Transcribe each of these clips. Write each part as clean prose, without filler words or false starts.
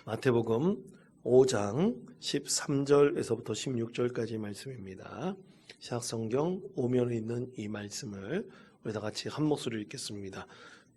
마태복음 5장 13절에서부터 16절까지 말씀입니다. 신약성경 5면에 있는 이 말씀을 우리 다 같이 한 목소리로 읽겠습니다.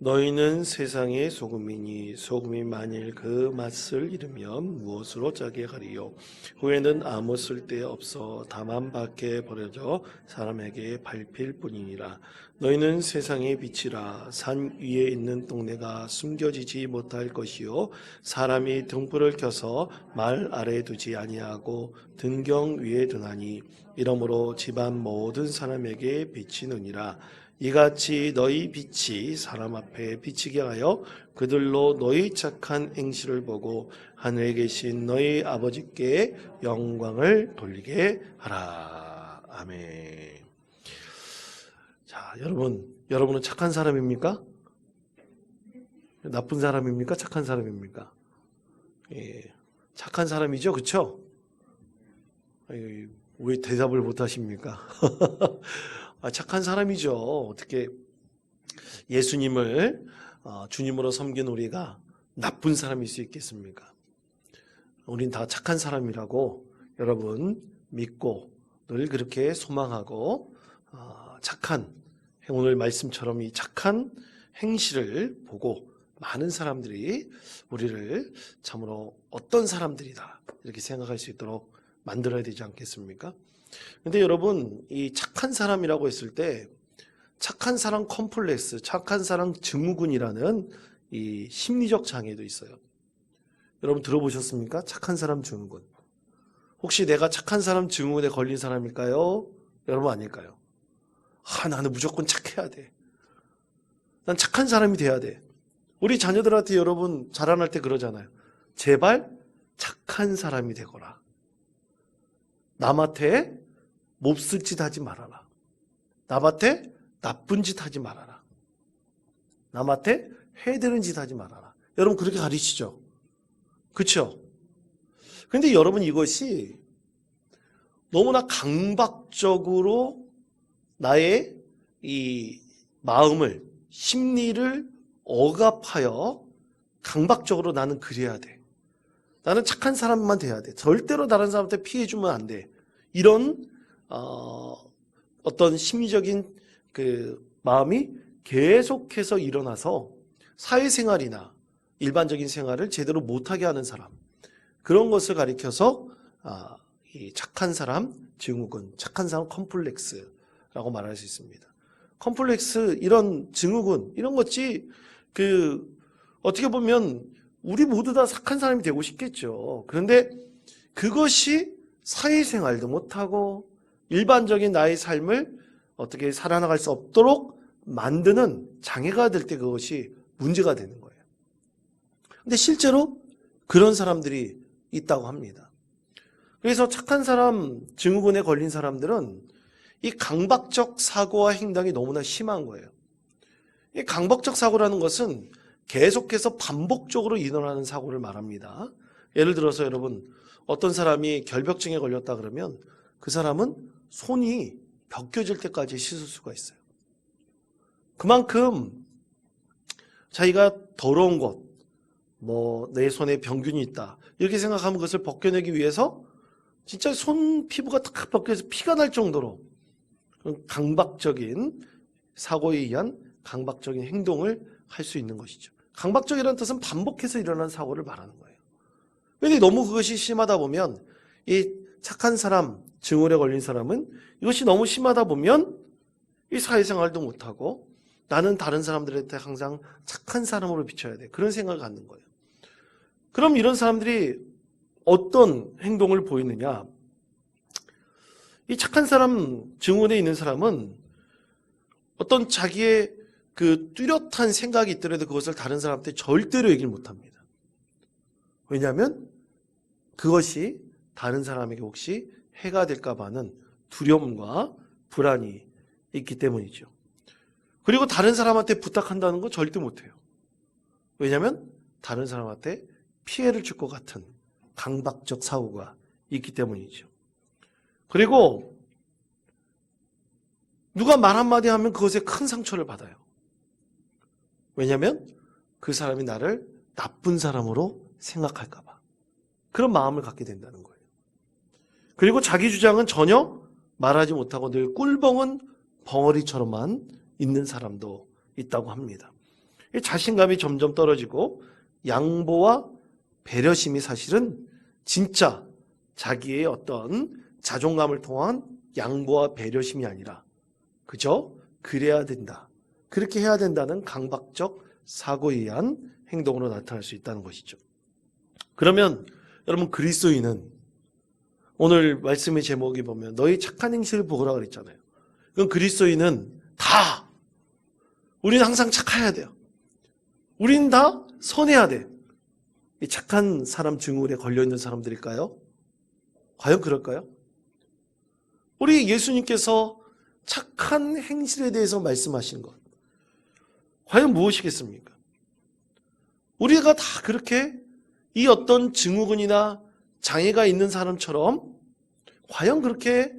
너희는 세상의 소금이니 소금이 만일 그 맛을 잃으면 무엇으로 짜게 하리요. 후에는 아무 쓸데 없어 다만 밖에 버려져 사람에게 밟힐 뿐이니라. 너희는 세상의 빛이라. 산 위에 있는 동네가 숨겨지지 못할 것이요 사람이 등불을 켜서 말 아래에 두지 아니하고 등경 위에 두나니 이러므로 집안 모든 사람에게 비치느니라. 이같이 너희 빛이 사람 앞에 비치게 하여 그들로 너희 착한 행실을 보고 하늘에 계신 너희 아버지께 영광을 돌리게 하라. 아멘. 자, 여러분은 착한 사람입니까? 나쁜 사람입니까? 착한 사람입니까? 예, 착한 사람이죠, 그렇죠? 왜 대답을 못 하십니까? 착한 사람이죠. 어떻게 예수님을 주님으로 섬긴 우리가 나쁜 사람일 수 있겠습니까? 우린 다 착한 사람이라고 여러분 믿고 늘 그렇게 소망하고 착한 오늘 말씀처럼 이 착한 행실을 보고 많은 사람들이 우리를 참으로 어떤 사람들이다 이렇게 생각할 수 있도록 만들어야 되지 않겠습니까? 근데 여러분, 이 착한 사람이라고 했을 때 착한 사람 컴플렉스, 착한 사람 증후군이라는 이 심리적 장애도 있어요. 여러분 들어보셨습니까? 착한 사람 증후군. 혹시 내가 착한 사람 증후군에 걸린 사람일까요? 여러분 아닐까요? 나는 무조건 착해야 돼. 난 착한 사람이 돼야 돼. 우리 자녀들한테 여러분 자랑할 때 그러잖아요. 제발 착한 사람이 되거라. 남한테 몹쓸 짓 하지 말아라. 남한테 나쁜 짓 하지 말아라. 남한테 해되는 짓 하지 말아라. 여러분 그렇게 가르치죠? 그렇죠? 그런데 여러분 이것이 너무나 강박적으로 나의 이 마음을, 심리를 억압하여 강박적으로 나는 그래야 돼. 나는 착한 사람만 돼야 돼. 절대로 다른 사람한테 피해주면 안 돼. 이런 어떤 심리적인 그 마음이 계속해서 일어나서 사회생활이나 일반적인 생활을 제대로 못하게 하는 사람, 그런 것을 가리켜서 이 착한 사람 증후군, 착한 사람 컴플렉스라고 말할 수 있습니다. 컴플렉스, 이런 증후군, 이런 것이 어떻게 보면 우리 모두 다 착한 사람이 되고 싶겠죠. 그런데 그것이 사회생활도 못하고 일반적인 나의 삶을 어떻게 살아나갈 수 없도록 만드는 장애가 될 때 그것이 문제가 되는 거예요. 근데 실제로 그런 사람들이 있다고 합니다. 그래서 착한 사람 증후군에 걸린 사람들은 이 강박적 사고와 행동이 너무나 심한 거예요. 이 강박적 사고라는 것은 계속해서 반복적으로 일어나는 사고를 말합니다. 예를 들어서 여러분, 어떤 사람이 결벽증에 걸렸다 그러면 그 사람은 손이 벗겨질 때까지 씻을 수가 있어요. 그만큼 자기가 더러운 것, 내 손에 병균이 있다 이렇게 생각하면 그것을 벗겨내기 위해서 진짜 손 피부가 탁 벗겨서 피가 날 정도로 강박적인 사고에 의한 강박적인 행동을 할 수 있는 것이죠. 강박적이라는 뜻은 반복해서 일어나는 사고를 말하는 거예요. 그런데 너무 그것이 심하다 보면 이 착한 사람, 증후군에 걸린 사람은 이것이 너무 심하다 보면 이 사회생활도 못하고 나는 다른 사람들한테 항상 착한 사람으로 비춰야 돼. 그런 생각을 갖는 거예요. 그럼 이런 사람들이 어떤 행동을 보이느냐? 이 착한 사람 증후군에 있는 사람은 어떤 자기의 그 뚜렷한 생각이 있더라도 그것을 다른 사람한테 절대로 얘기를 못합니다. 왜냐하면 그것이 다른 사람에게 혹시 해가 될까 봐 하는 두려움과 불안이 있기 때문이죠. 그리고 다른 사람한테 부탁한다는 거 절대 못해요. 왜냐하면 다른 사람한테 피해를 줄 것 같은 강박적 사고가 있기 때문이죠. 그리고 누가 말 한마디 하면 그것에 큰 상처를 받아요. 왜냐하면 그 사람이 나를 나쁜 사람으로 생각할까 봐. 그런 마음을 갖게 된다는 거예요. 그리고 자기 주장은 전혀 말하지 못하고 늘 꿀벙은 벙어리처럼만 있는 사람도 있다고 합니다. 자신감이 점점 떨어지고 양보와 배려심이 사실은 진짜 자기의 어떤 자존감을 통한 양보와 배려심이 아니라 그저 그래야 된다, 그렇게 해야 된다는 강박적 사고에 의한 행동으로 나타날 수 있다는 것이죠. 그러면 여러분, 그리스도인은 오늘 말씀의 제목이 보면 너희 착한 행실을 보거라 그랬잖아요. 그럼 그리스도인은 다, 우리는 항상 착해야 돼요. 우리는 다 선해야 돼. 이 착한 사람 증후군에 걸려있는 사람들일까요? 과연 그럴까요? 우리 예수님께서 착한 행실에 대해서 말씀하신 것, 과연 무엇이겠습니까? 우리가 다 그렇게 이 어떤 증후군이나 장애가 있는 사람처럼 과연 그렇게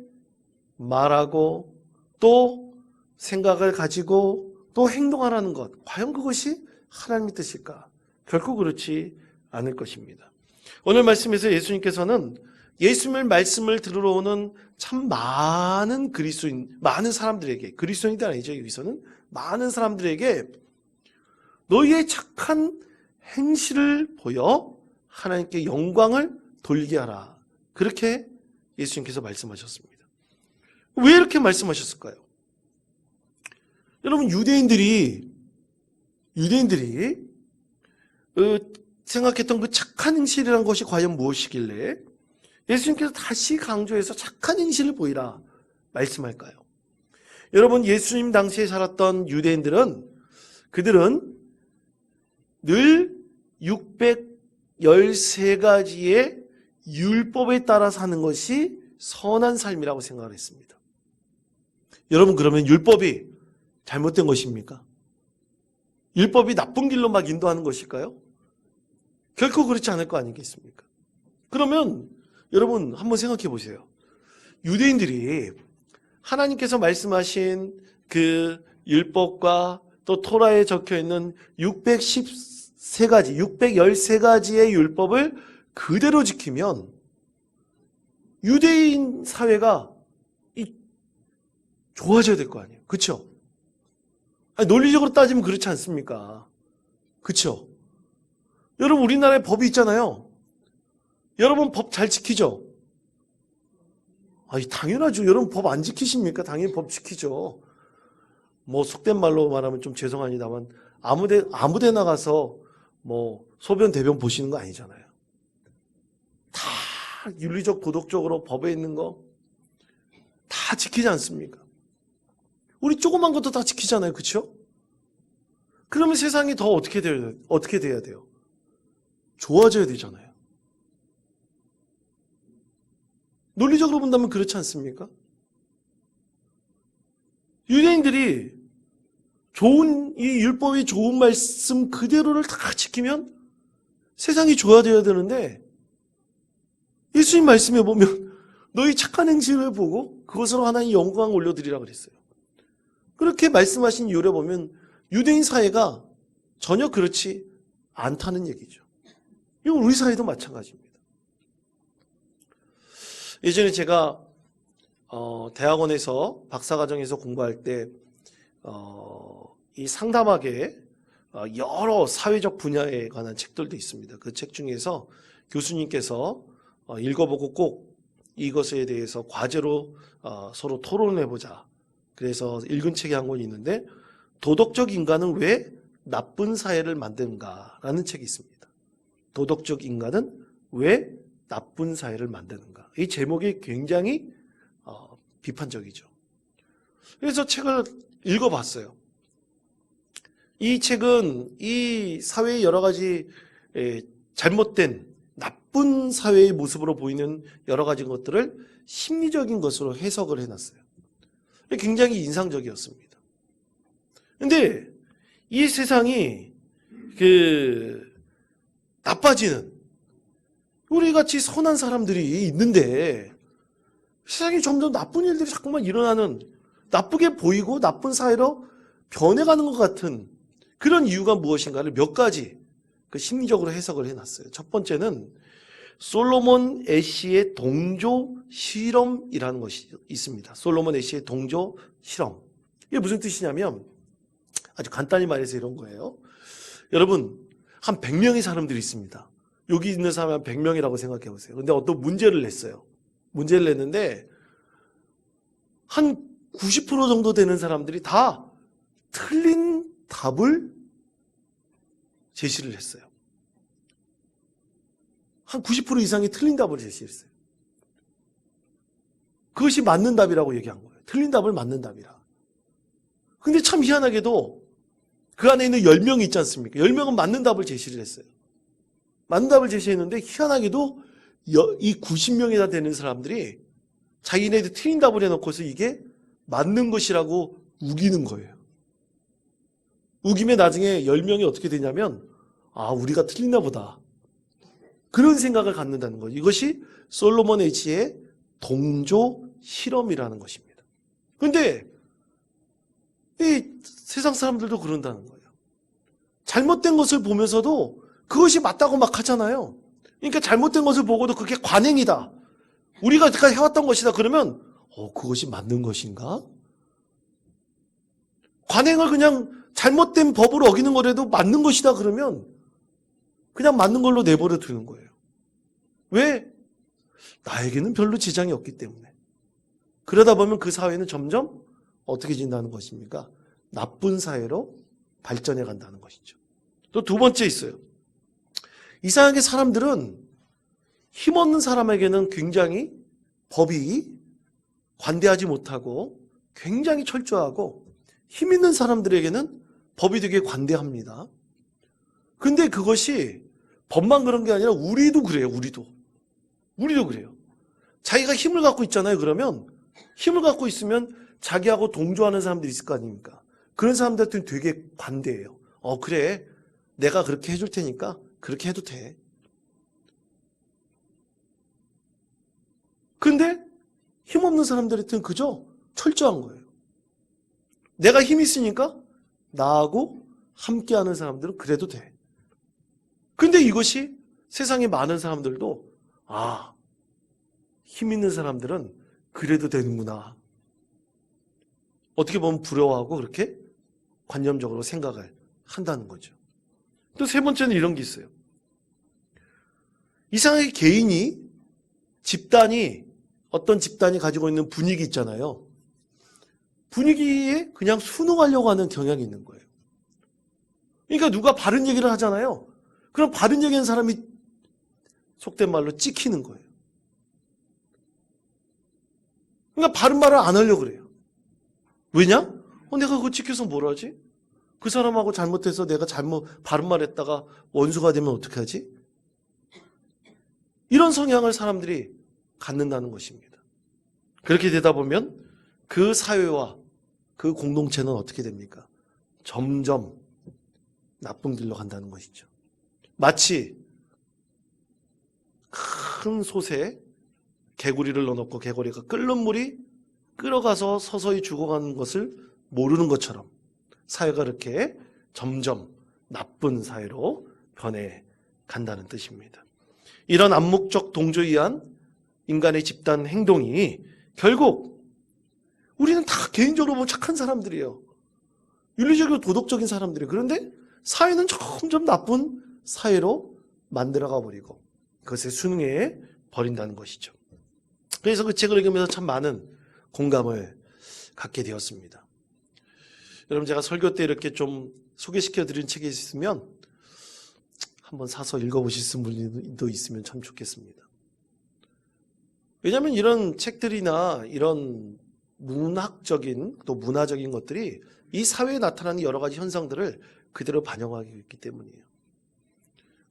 말하고 또 생각을 가지고 또 행동하라는 것, 과연 그것이 하나님의 뜻일까? 결코 그렇지 않을 것입니다. 오늘 말씀에서 예수님께서는 예수님의 말씀을 들으러 오는 참 많은 그리스도인, 많은 사람들에게, 그리스도인이 아니죠, 여기서는 많은 사람들에게 너희의 착한 행실을 보여 하나님께 영광을 돌리게 하라, 그렇게 예수님께서 말씀하셨습니다. 왜 이렇게 말씀하셨을까요? 여러분, 유대인들이 생각했던 그 착한 행실이라는 것이 과연 무엇이길래 예수님께서 다시 강조해서 착한 행실을 보이라 말씀할까요? 여러분, 예수님 당시에 살았던 유대인들은, 그들은 늘 613가지의 율법에 따라 사는 것이 선한 삶이라고 생각을 했습니다. 여러분, 그러면 율법이 잘못된 것입니까? 율법이 나쁜 길로 막 인도하는 것일까요? 결코 그렇지 않을 거 아니겠습니까? 그러면 여러분, 한번 생각해 보세요. 유대인들이 하나님께서 말씀하신 그 율법과 또 토라에 적혀 있는 613가지, 613가지의 율법을 그대로 지키면 유대인 사회가 좋아져야 될 거 아니에요. 그렇죠? 논리적으로 따지면 그렇지 않습니까? 그렇죠? 여러분, 우리나라에 법이 있잖아요. 여러분, 법 잘 지키죠? 당연하죠. 여러분, 법 안 지키십니까? 당연히 법 지키죠. 뭐 속된 말로 말하면 좀 죄송합니다만 아무데나 가서 뭐 소변 대변 보시는 거 아니잖아요. 다 윤리적 도덕적으로 법에 있는 거 다 지키지 않습니까? 우리 조그만 것도 다 지키잖아요. 그렇죠? 그러면 세상이 더 어떻게 돼야 돼요? 좋아져야 되잖아요. 논리적으로 본다면 그렇지 않습니까? 유대인들이 이 율법이 좋은 말씀 그대로를 다 지키면 세상이 좋아져야 되는데, 예수님 말씀에 보면 너희 착한 행실을 보고 그것으로 하나님 영광 올려드리라 그랬어요. 그렇게 말씀하신 이유를 보면 유대인 사회가 전혀 그렇지 않다는 얘기죠. 이건 우리 사회도 마찬가지입니다. 예전에 제가 대학원에서 박사과정에서 공부할 때 이 상담학에 여러 사회적 분야에 관한 책들도 있습니다. 그 책 중에서 교수님께서 읽어보고 꼭 이것에 대해서 과제로 서로 토론해보자, 그래서 읽은 책이 한 권이 있는데, 도덕적 인간은 왜 나쁜 사회를 만드는가라는 책이 있습니다. 도덕적 인간은 왜 나쁜 사회를 만드는가. 이 제목이 굉장히 비판적이죠. 그래서 책을 읽어봤어요. 이 책은 이 사회의 여러 가지 잘못된 나쁜 사회의 모습으로 보이는 여러 가지 것들을 심리적인 것으로 해석을 해놨어요. 굉장히 인상적이었습니다. 근데 이 세상이 나빠지는, 우리 같이 선한 사람들이 있는데 세상에 점점 나쁜 일들이 자꾸만 일어나는, 나쁘게 보이고 나쁜 사회로 변해가는 것 같은 그런 이유가 무엇인가를 몇 가지 심리적으로 해석을 해놨어요. 첫 번째는 솔로몬 애쉬의 동조 실험이라는 것이 있습니다. 솔로몬 애쉬의 동조 실험. 이게 무슨 뜻이냐면 아주 간단히 말해서 이런 거예요. 여러분, 한 100명의 사람들이 있습니다. 여기 있는 사람이 한 100명이라고 생각해 보세요. 근데 어떤 문제를 냈어요. 문제를 냈는데 한 90% 정도 되는 사람들이 다 틀린 답을 제시를 했어요. 한 90% 이상이 틀린 답을 제시했어요. 그것이 맞는 답이라고 얘기한 거예요. 틀린 답을 맞는 답이라. 근데 참 희한하게도 그 안에 있는 10명이 있지 않습니까? 10명은 맞는 답을 제시를 했어요. 맞는 답을 제시했는데 희한하게도 이 90명이 다 되는 사람들이 자기네들 틀린 답을 해놓고서 이게 맞는 것이라고 우기는 거예요. 우기면 나중에 10명이 어떻게 되냐면 우리가 틀리나 보다. 그런 생각을 갖는다는 거예요. 이것이 솔로몬 애쉬의 동조 실험이라는 것입니다. 그런데 이 세상 사람들도 그런다는 거예요. 잘못된 것을 보면서도 그것이 맞다고 막 하잖아요. 그러니까 잘못된 것을 보고도 그게 관행이다. 우리가 여태까지 해왔던 것이다. 그러면 그것이 맞는 것인가? 관행을 그냥 잘못된 법을 어기는 거라도 맞는 것이다 그러면 그냥 맞는 걸로 내버려 두는 거예요. 왜? 나에게는 별로 지장이 없기 때문에. 그러다 보면 그 사회는 점점 어떻게 진다는 것입니까? 나쁜 사회로 발전해 간다는 것이죠. 또 두 번째 있어요. 이상하게 사람들은 힘없는 사람에게는 굉장히 법이 관대하지 못하고 굉장히 철저하고 힘 있는 사람들에게는 법이 되게 관대합니다. 근데 그것이 법만 그런 게 아니라 우리도 그래요. 우리도 그래요. 자기가 힘을 갖고 있잖아요. 그러면 힘을 갖고 있으면 자기하고 동조하는 사람들이 있을 거 아닙니까? 그런 사람들한테는 되게 관대해요. 그래. 내가 그렇게 해줄 테니까 그렇게 해도 돼. 근데 힘없는 사람들한테는 그저 철저한 거예요. 내가 힘이 있으니까 나하고 함께하는 사람들은 그래도 돼. 근데 이것이 세상에 많은 사람들도 힘 있는 사람들은 그래도 되는구나. 어떻게 보면 부러워하고 그렇게 관념적으로 생각을 한다는 거죠. 또 세 번째는 이런 게 있어요. 이상하게 개인이 어떤 집단이 가지고 있는 분위기 있잖아요. 분위기에 그냥 순응하려고 하는 경향이 있는 거예요. 그러니까 누가 바른 얘기를 하잖아요. 그럼 바른 얘기하는 사람이 속된 말로 찍히는 거예요. 그러니까 바른 말을 안 하려고 그래요. 왜냐? 내가 그거 찍혀서 뭘 하지? 그 사람하고 잘못해서 내가 바른 말 했다가 원수가 되면 어떡하지? 이런 성향을 사람들이 갖는다는 것입니다. 그렇게 되다 보면 그 사회와 그 공동체는 어떻게 됩니까? 점점 나쁜 길로 간다는 것이죠. 마치 큰 솥에 개구리를 넣어놓고 개구리가 끓는 물이 끓어가서 서서히 죽어가는 것을 모르는 것처럼 사회가 그렇게 점점 나쁜 사회로 변해 간다는 뜻입니다. 이런 암묵적 동조에 의한 인간의 집단 행동이 결국 우리는 다 개인적으로 보면 착한 사람들이에요. 윤리적이고 도덕적인 사람들이에요. 그런데 사회는 점점 나쁜 사회로 만들어가 버리고 그것에 순응해 버린다는 것이죠. 그래서 그 책을 읽으면서 참 많은 공감을 갖게 되었습니다. 여러분, 제가 설교 때 이렇게 좀 소개시켜 드린 책이 있으면 한번 사서 읽어보실 분도 있으면 참 좋겠습니다. 왜냐하면 이런 책들이나 이런 문학적인 또 문화적인 것들이 이 사회에 나타나는 여러 가지 현상들을 그대로 반영하고 있기 때문이에요.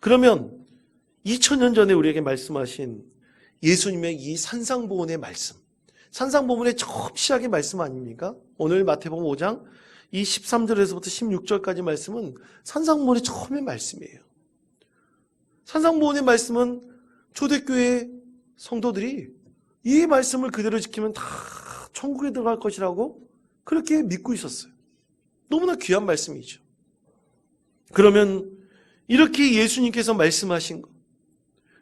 그러면 2000년 전에 우리에게 말씀하신 예수님의 이 산상보훈의 말씀, 산상보훈의 처음 시작의 말씀 아닙니까? 오늘 마태복음 5장 이 13절에서부터 16절까지 말씀은 산상보훈의 처음의 말씀이에요. 산상보훈의 말씀은 초대교회 성도들이 이 말씀을 그대로 지키면 다 천국에 들어갈 것이라고 그렇게 믿고 있었어요. 너무나 귀한 말씀이죠. 그러면 이렇게 예수님께서 말씀하신 것,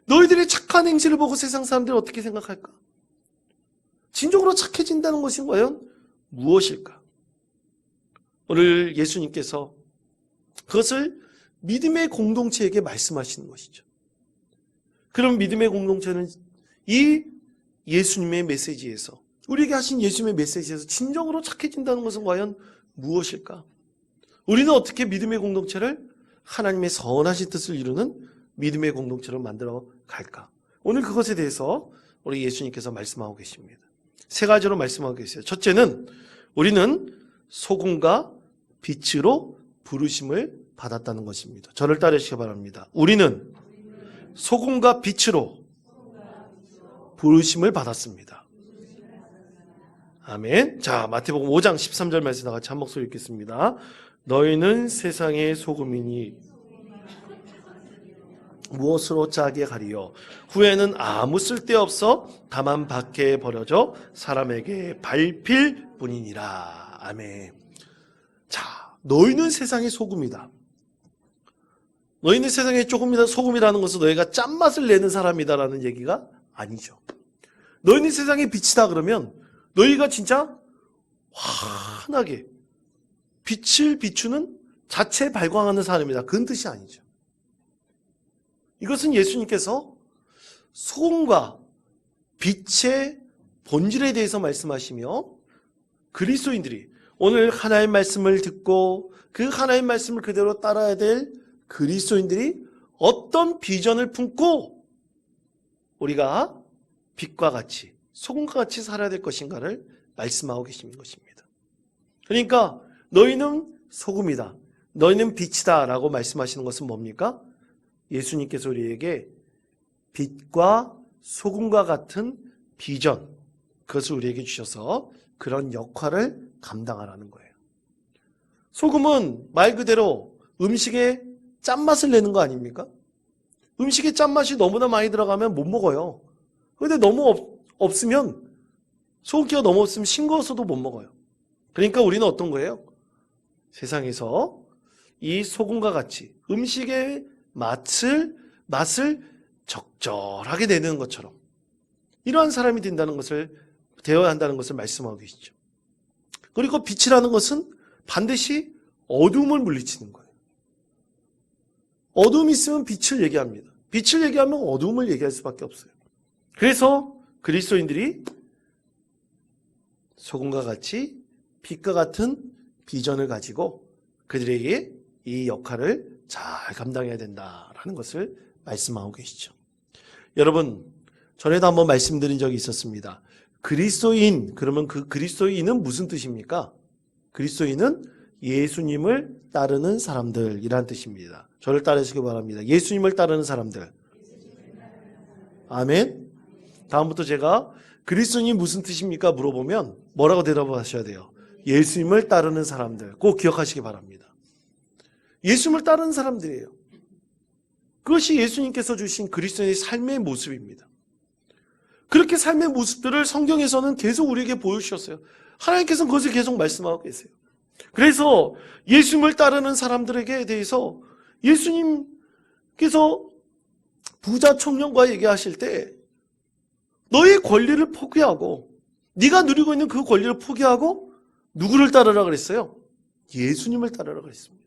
너희들의 착한 행실을 보고 세상 사람들이 어떻게 생각할까? 진정으로 착해진다는 것이 과연 무엇일까? 오늘 예수님께서 그것을 믿음의 공동체에게 말씀하시는 것이죠. 그럼 믿음의 공동체는 이 예수님의 메시지에서, 우리에게 하신 예수님의 메시지에서 진정으로 착해진다는 것은 과연 무엇일까? 우리는 어떻게 믿음의 공동체를 하나님의 선하신 뜻을 이루는 믿음의 공동체로 만들어 갈까? 오늘 그것에 대해서 우리 예수님께서 말씀하고 계십니다. 세 가지로 말씀하고 계세요. 첫째는 우리는 소금과 빛으로 부르심을 받았다는 것입니다. 저를 따르시기 바랍니다. 우리는 소금과 빛으로 부르심을 받았습니다. 아멘. 자, 마태복음 5장 13절 말씀 다 같이 한 목소리 읽겠습니다. 너희는 세상의 소금이니 무엇으로 짜게 가리요? 후에는 아무 쓸데없어 다만 밖에 버려져 사람에게 밟힐 뿐이니라. 아멘. 자, 너희는 세상의 소금이다. 너희는 세상의 조금이다 소금이라는 것은 너희가 짠맛을 내는 사람이다라는 얘기가 아니죠. 너희는 세상의 빛이다 그러면 너희가 진짜 환하게 빛을 비추는 자체 발광하는 사람이다. 그런 뜻이 아니죠. 이것은 예수님께서 소금과 빛의 본질에 대해서 말씀하시며 그리스도인들이 오늘 하나의 말씀을 듣고 그 하나의 말씀을 그대로 따라야 될 그리스도인들이 어떤 비전을 품고 우리가 빛과 같이 소금과 같이 살아야 될 것인가를 말씀하고 계시는 것입니다. 그러니까 너희는 소금이다, 너희는 빛이다 라고 말씀하시는 것은 뭡니까? 예수님께서 우리에게 빛과 소금과 같은 비전, 그것을 우리에게 주셔서 그런 역할을 감당하라는 거예요. 소금은 말 그대로 음식에 짠맛을 내는 거 아닙니까? 음식에 짠맛이 너무나 많이 들어가면 못 먹어요. 그런데 너무 없으면, 소금기가 너무 없으면 싱거워서도 못 먹어요. 그러니까 우리는 어떤 거예요? 세상에서 이 소금과 같이 음식의 맛을 적절하게 내는 것처럼 이러한 사람이 되어야 한다는 것을 말씀하고 계시죠. 그리고 빛이라는 것은 반드시 어둠을 물리치는 거예요. 어둠이 있으면 빛을 얘기합니다. 빛을 얘기하면 어둠을 얘기할 수밖에 없어요. 그래서 그리스도인들이 소금과 같이 빛과 같은 비전을 가지고 그들에게 이 역할을 잘 감당해야 된다라는 것을 말씀하고 계시죠. 여러분, 전에도 한번 말씀드린 적이 있었습니다. 그리스도인, 그러면 그 그리스도인은 무슨 뜻입니까? 그리스도인은 예수님을 따르는 사람들이란 뜻입니다. 저를 따르시기 바랍니다. 예수님을 따르는 사람들. 아멘. 다음부터 제가 그리스도인이 무슨 뜻입니까? 물어보면 뭐라고 대답하셔야 돼요? 예수님을 따르는 사람들. 꼭 기억하시기 바랍니다. 예수님을 따르는 사람들이에요. 그것이 예수님께서 주신 그리스도인의 삶의 모습입니다. 그렇게 삶의 모습들을 성경에서는 계속 우리에게 보여주셨어요. 하나님께서는 그것을 계속 말씀하고 계세요. 그래서 예수님을 따르는 사람들에게 대해서 예수님께서 부자 청년과 얘기하실 때 너의 권리를 포기하고 네가 누리고 있는 그 권리를 포기하고 누구를 따르라 그랬어요? 예수님을 따르라 그랬습니다.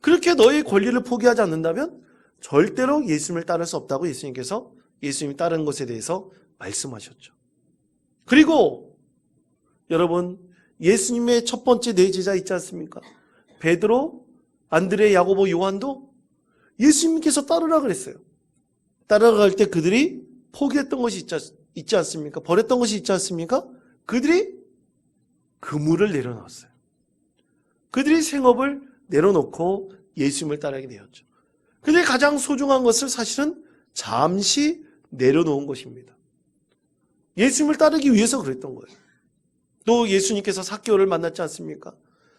그렇게 너의 권리를 포기하지 않는다면 절대로 예수님을 따를 수 없다고 예수님께서 예수님이 따르는 것에 대해서 말씀하셨죠. 그리고 여러분, 예수님의 첫 번째 네 제자 있지 않습니까? 베드로, 안드레, 야고보, 요한도 예수님께서 따르라 그랬어요. 따라갈 때 그들이 포기했던 것이 있지 않습니까? 버렸던 것이 있지 않습니까? 그들이 그물을 내려놓았어요. 그들이 생업을 내려놓고 예수님을 따르게 되었죠. 그들이 가장 소중한 것을 사실은 잠시 내려놓은 것입니다. 예수님을 따르기 위해서 그랬던 거예요. 또 예수님께서 삭개오를 만났지 않습니까?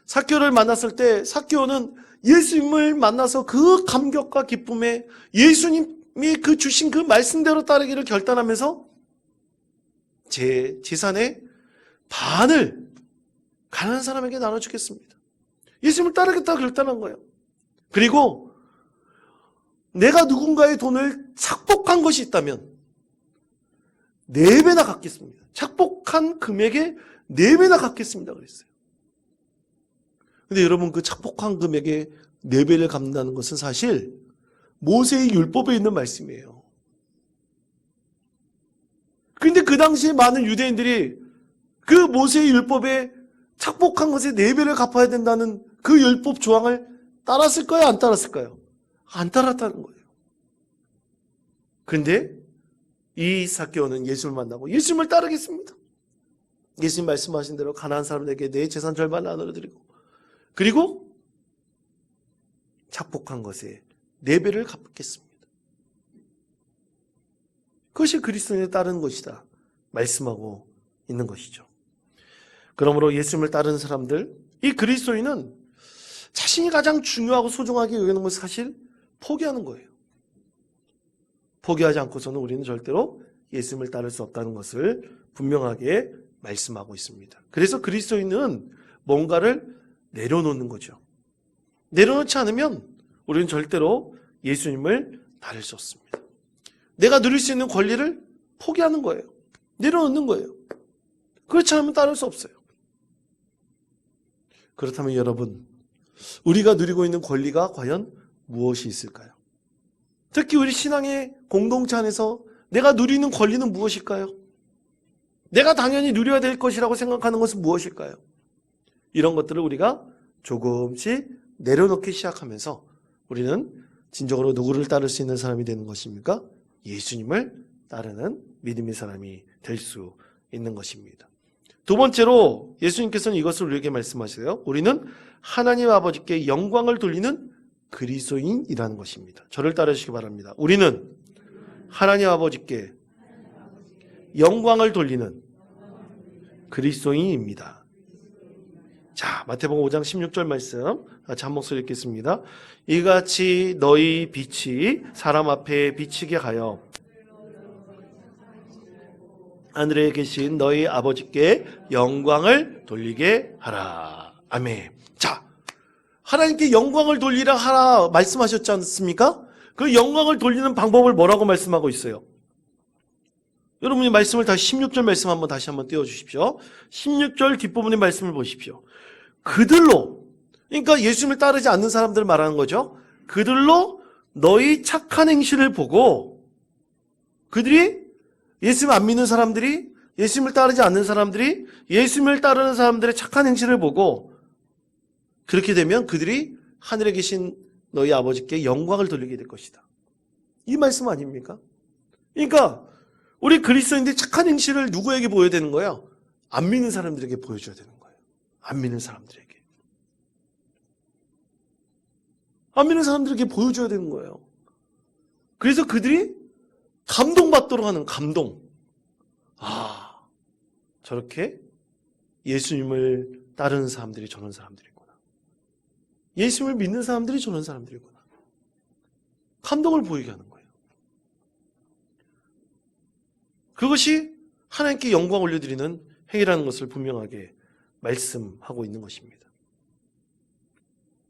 삭개오를 만났을 때 삭개오는 예수님을 만나서 그 감격과 기쁨에 예수님이 그 주신 그 말씀대로 따르기를 결단하면서 제 재산의 반을 가난한 사람에게 나눠주겠습니다. 예수님을 따르겠다고 결단한 거예요. 그리고 내가 누군가의 돈을 착복한 것이 있다면 4배나 갚겠습니다. 착복한 금액의 4배나 갚겠습니다. 그랬어요. 근데 여러분, 그 착복한 금액의 4배를 갚는다는 것은 사실 모세의 율법에 있는 말씀이에요. 근데 그 당시에 많은 유대인들이 그 모세의 율법에 착복한 것의 4배를 갚아야 된다는 그 율법 조항을 따랐을까요? 안 따랐을까요? 안 따랐다는 거예요. 그런데 이 삭개오는 예수를 만나고 예수님을 따르겠습니다. 예수님 말씀하신 대로 가난한 사람에게 내 재산 절반을 나눠드리고, 그리고 착복한 것에 4배를 갚겠습니다. 그것이 그리스도인에 따르는 것이다 말씀하고 있는 것이죠. 그러므로 예수님을 따르는 사람들, 이 그리스도인은 자신이 가장 중요하고 소중하게 여기는 것을 사실 포기하는 거예요. 포기하지 않고서는 우리는 절대로 예수님을 따를 수 없다는 것을 분명하게 말씀하고 있습니다. 그래서 그리스도인은 뭔가를 내려놓는 거죠. 내려놓지 않으면 우리는 절대로 예수님을 따를 수 없습니다. 내가 누릴 수 있는 권리를 포기하는 거예요. 내려놓는 거예요. 그렇지 않으면 따를 수 없어요. 그렇다면 여러분, 우리가 누리고 있는 권리가 과연 무엇이 있을까요? 특히 우리 신앙의 공동체 안에서 내가 누리는 권리는 무엇일까요? 내가 당연히 누려야 될 것이라고 생각하는 것은 무엇일까요? 이런 것들을 우리가 조금씩 내려놓기 시작하면서 우리는 진정으로 누구를 따를 수 있는 사람이 되는 것입니까? 예수님을 따르는 믿음의 사람이 될 수 있는 것입니다. 두 번째로 예수님께서는 이것을 우리에게 말씀하세요. 우리는 하나님 아버지께 영광을 돌리는 그리스도인이라는 것입니다. 저를 따르시기 바랍니다. 우리는 하나님 아버지께 영광을 돌리는 그리스도인입니다. 자, 마태복음 5장 16절 말씀 같이 한 목소리 읽겠습니다. 이같이 너희 빛이 사람 앞에 비치게 하여 하늘에 계신 너희 아버지께 영광을 돌리게 하라. 아멘. 자, 하나님께 영광을 돌리라 하라 말씀하셨지 않습니까? 그 영광을 돌리는 방법을 뭐라고 말씀하고 있어요? 여러분이 말씀을 다시 16절 말씀 다시 한번 띄워주십시오. 16절 뒷부분의 말씀을 보십시오. 그들로, 그러니까 예수님을 따르지 않는 사람들을 말하는 거죠. 그들로 너희 착한 행실을 보고, 그들이 예수님 안 믿는 사람들이, 예수님을 따르지 않는 사람들이 예수님을 따르는 사람들의 착한 행실을 보고, 그렇게 되면 그들이 하늘에 계신 너희 아버지께 영광을 돌리게 될 것이다. 이 말씀 아닙니까? 그러니까 우리 그리스도인들이 착한 행실을 누구에게 보여야 되는 거예요? 안 믿는 사람들에게 보여줘야 되는 거예요. 안 믿는 사람들에게. 안 믿는 사람들에게 보여줘야 되는 거예요. 그래서 그들이 감동받도록 하는 감동. 아, 저렇게 예수님을 따르는 사람들이 저런 사람들이구나. 예수님을 믿는 사람들이 저런 사람들이구나. 감동을 보이게 하는 거예요. 그것이 하나님께 영광 올려드리는 행위라는 것을 분명하게 말씀하고 있는 것입니다.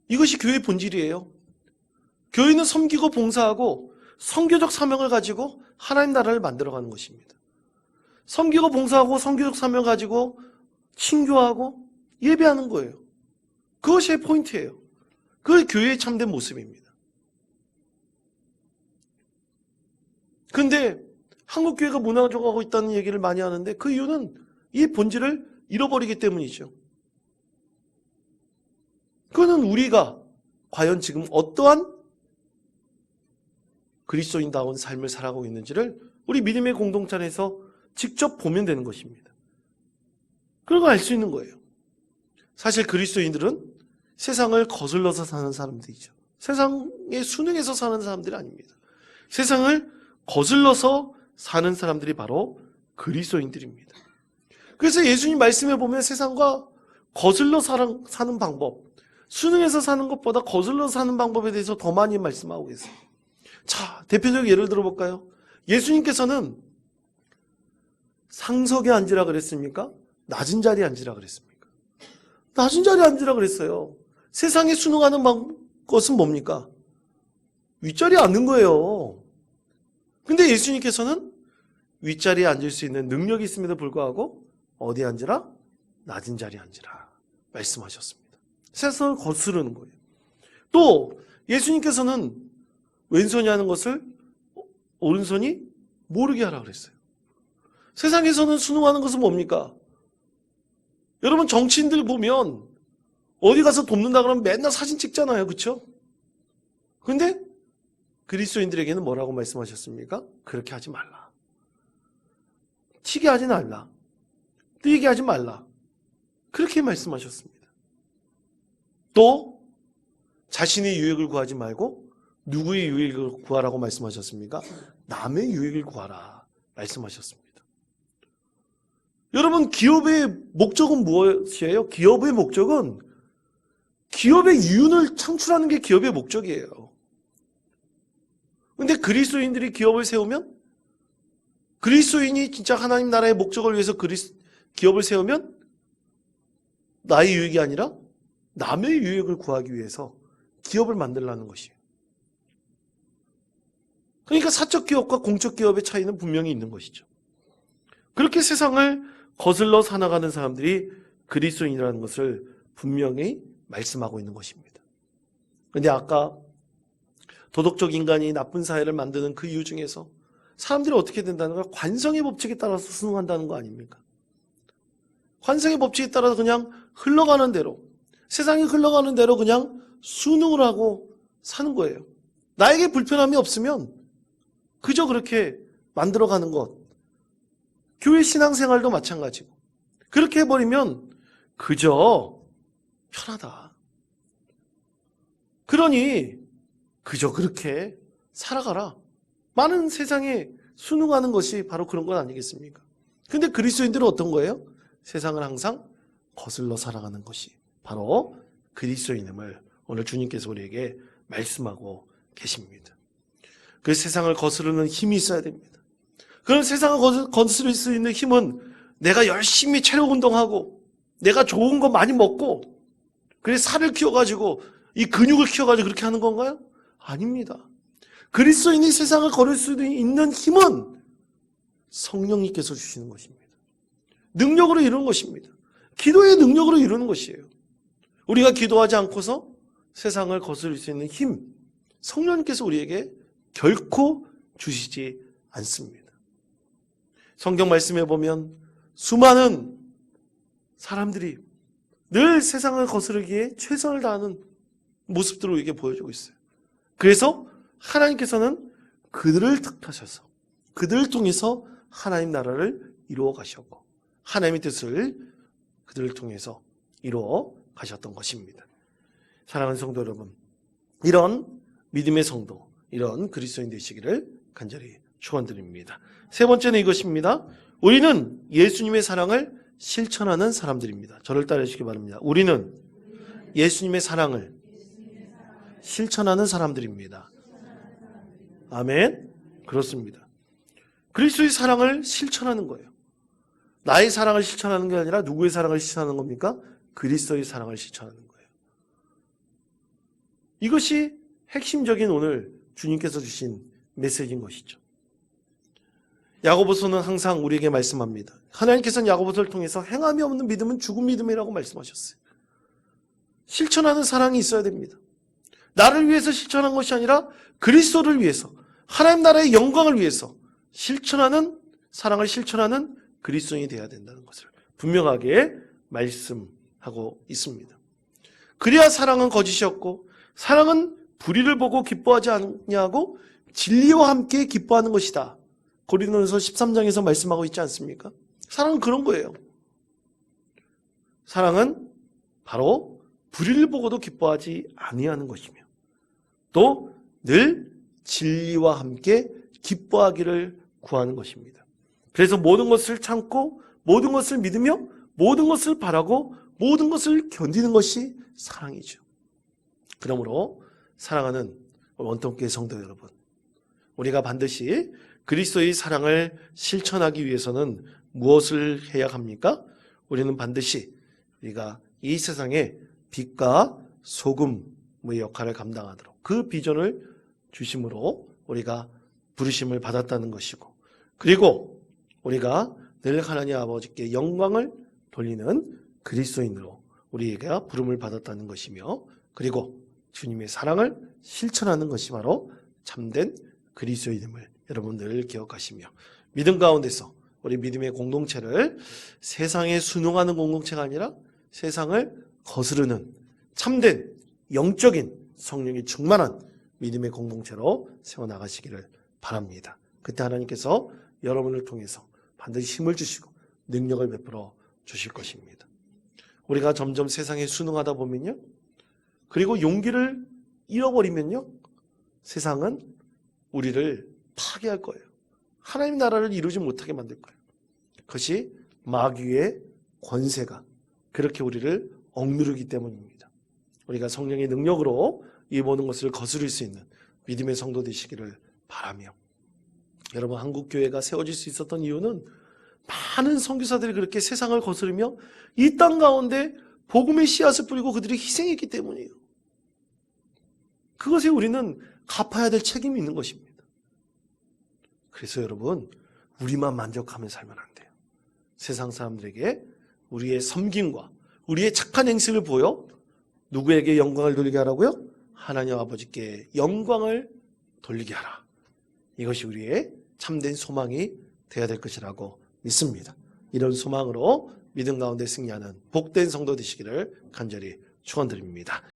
이것이 교회의 본질이에요. 교회는 섬기고 봉사하고 선교적 사명을 가지고 하나님 나라를 만들어가는 것입니다. 섬기고 봉사하고 선교적 사명을 가지고 친교하고 예배하는 거예요. 그것이 포인트예요. 그게 교회의 참된 모습입니다. 그런데 한국 교회가 무너져가고 있다는 얘기를 많이 하는데 그 이유는 이 본질을 잃어버리기 때문이죠. 그거는 우리가 과연 지금 어떠한 그리스도인다운 삶을 살아가고 있는지를 우리 믿음의 공동체 안에서 직접 보면 되는 것입니다. 그리고 알 수 있는 거예요. 사실 그리스도인들은 세상을 거슬러서 사는 사람들이죠. 세상에 순응해서 사는 사람들이 아닙니다. 세상을 거슬러서 사는 사람들이 바로 그리스도인들입니다. 그래서 예수님 말씀에 보면 세상과 거슬러 사는 방법, 순응해서 사는 것보다 거슬러 사는 방법에 대해서 더 많이 말씀하고 계세요. 자, 대표적 예를 들어볼까요? 예수님께서는 상석에 앉으라 그랬습니까? 낮은 자리에 앉으라 그랬습니까? 낮은 자리에 앉으라 그랬어요. 세상에 순응하는 것은 뭡니까? 윗자리에 앉는 거예요. 근데 예수님께서는 윗자리에 앉을 수 있는 능력이 있음에도 불구하고 어디에 앉으라? 낮은 자리에 앉으라 말씀하셨습니다. 세상을 거스르는 거예요. 또 예수님께서는 왼손이 하는 것을 오른손이 모르게 하라 그랬어요. 세상에서는 순응하는 것은 뭡니까? 여러분 정치인들 보면 어디 가서 돕는다 그러면 맨날 사진 찍잖아요. 그렇죠? 근데 그리스도인들에게는 뭐라고 말씀하셨습니까? 그렇게 하지 말라. 튀게 하지 말라. 뛰게 하지 말라. 그렇게 말씀하셨습니다. 또 자신의 유익을 구하지 말고 누구의 유익을 구하라고 말씀하셨습니까? 남의 유익을 구하라 말씀하셨습니다. 여러분 기업의 목적은 무엇이에요? 기업의 목적은 기업의 이윤을 창출하는 게 기업의 목적이에요. 그런데 그리스도인들이 기업을 세우면 그리스도인이 진짜 하나님 나라의 목적을 위해서 기업을 세우면 나의 유익이 아니라 남의 유익을 구하기 위해서 기업을 만들라는 것이에요. 그러니까 사적 기업과 공적 기업의 차이는 분명히 있는 것이죠. 그렇게 세상을 거슬러 살아가는 사람들이 그리스도인이라는 것을 분명히 말씀하고 있는 것입니다. 그런데 아까 도덕적 인간이 나쁜 사회를 만드는 그 이유 중에서 사람들이 어떻게 된다는 걸 관성의 법칙에 따라서 순응한다는 거 아닙니까? 관성의 법칙에 따라서 그냥 흘러가는 대로, 세상이 흘러가는 대로 그냥 순응을 하고 사는 거예요. 나에게 불편함이 없으면 그저 그렇게 만들어가는 것. 교회 신앙생활도 마찬가지고. 그렇게 해버리면 그저 편하다. 그러니 그저 그렇게 살아가라. 많은 세상에 순응하는 것이 바로 그런 건 아니겠습니까? 근데 그리스도인들은 어떤 거예요? 세상을 항상 거슬러 살아가는 것이 바로 그리스도인임을 오늘 주님께서 우리에게 말씀하고 계십니다. 그 세상을 거스르는 힘이 있어야 됩니다. 그런 세상을 거스를 수 있는 힘은 내가 열심히 체력 운동하고 내가 좋은 거 많이 먹고 그래서 살을 키워가지고 이 근육을 키워가지고 그렇게 하는 건가요? 아닙니다. 그리스도인이 세상을 걸을 수 있는 힘은 성령님께서 주시는 것입니다. 능력으로 이루는 것입니다. 기도의 능력으로 이루는 것이에요. 우리가 기도하지 않고서 세상을 거스를 수 있는 힘, 성령님께서 우리에게 결코 주시지 않습니다. 성경 말씀에 보면 수많은 사람들이 늘 세상을 거스르기에 최선을 다하는 모습들을 우리에게 보여주고 있어요. 그래서 하나님께서는 그들을 택하셔서 그들을 통해서 하나님 나라를 이루어 가셨고 하나님의 뜻을 그들을 통해서 이루어 가셨던 것입니다. 사랑하는 성도 여러분, 이런 믿음의 성도, 이런 그리스도인 되시기를 간절히 축원드립니다. 세 번째는 이것입니다. 우리는 예수님의 사랑을 실천하는 사람들입니다. 저를 따라 주시기 바랍니다. 우리는 예수님의 사랑을 실천하는 사람들입니다. 아멘. 그렇습니다. 그리스도의 사랑을 실천하는 거예요. 나의 사랑을 실천하는 게 아니라 누구의 사랑을 실천하는 겁니까? 그리스도의 사랑을 실천하는 거예요. 이것이 핵심적인 오늘 주님께서 주신 메시지인 것이죠. 야고보서는 항상 우리에게 말씀합니다. 하나님께서는 야고보서를 통해서 행함이 없는 믿음은 죽은 믿음이라고 말씀하셨어요. 실천하는 사랑이 있어야 됩니다. 나를 위해서 실천한 것이 아니라 그리스도를 위해서, 하나님 나라의 영광을 위해서 실천하는, 사랑을 실천하는 그리스도인이 되어야 된다는 것을 분명하게 말씀하고 있습니다. 그래야 사랑은 거짓이 없고 사랑은 불의를 보고 기뻐하지 않냐고 진리와 함께 기뻐하는 것이다. 고린도전서 13장에서 말씀하고 있지 않습니까? 사랑은 그런 거예요. 사랑은 바로 불의를 보고도 기뻐하지 아니하는 것이며 또 늘 진리와 함께 기뻐하기를 구하는 것입니다. 그래서 모든 것을 참고 모든 것을 믿으며 모든 것을 바라고 모든 것을 견디는 것이 사랑이죠. 그러므로 사랑하는 원통교회 성도 여러분, 우리가 반드시 그리스도의 사랑을 실천하기 위해서는 무엇을 해야 합니까? 우리는 반드시 우리가 이 세상에 빛과 소금의 역할을 감당하도록 그 비전을 주심으로 우리가 부르심을 받았다는 것이고, 그리고 우리가 늘 하나님 아버지께 영광을 돌리는 그리스도인으로 우리가 부름을 받았다는 것이며, 그리고 주님의 사랑을 실천하는 것이 바로 참된 그리스도인임을 여러분들 기억하시며, 믿음 가운데서 우리 믿음의 공동체를 세상에 순응하는 공동체가 아니라 세상을 거스르는 참된 영적인 성령이 충만한 믿음의 공동체로 세워나가시기를 바랍니다. 그때 하나님께서 여러분을 통해서 반드시 힘을 주시고 능력을 베풀어 주실 것입니다. 우리가 점점 세상에 순응하다 보면요, 그리고 용기를 잃어버리면요, 세상은 우리를 파괴할 거예요. 하나님 나라를 이루지 못하게 만들 거예요. 그것이 마귀의 권세가 그렇게 우리를 억누르기 때문입니다. 우리가 성령의 능력으로 이 모든 것을 거스릴 수 있는 믿음의 성도 되시기를 바라며, 여러분, 한국교회가 세워질 수 있었던 이유는 많은 선교사들이 그렇게 세상을 거스르며 이 땅 가운데 복음의 씨앗을 뿌리고 그들이 희생했기 때문이에요. 그것에 우리는 갚아야 될 책임이 있는 것입니다. 그래서 여러분, 우리만 만족하며 살면 안 돼요. 세상 사람들에게 우리의 섬김과 우리의 착한 행실을 보여 누구에게 영광을 돌리게 하라고요? 하나님 아버지께 영광을 돌리게 하라. 이것이 우리의 참된 소망이 되어야 될 것이라고 믿습니다. 이런 소망으로 믿음 가운데 승리하는 복된 성도 되시기를 간절히 축원드립니다.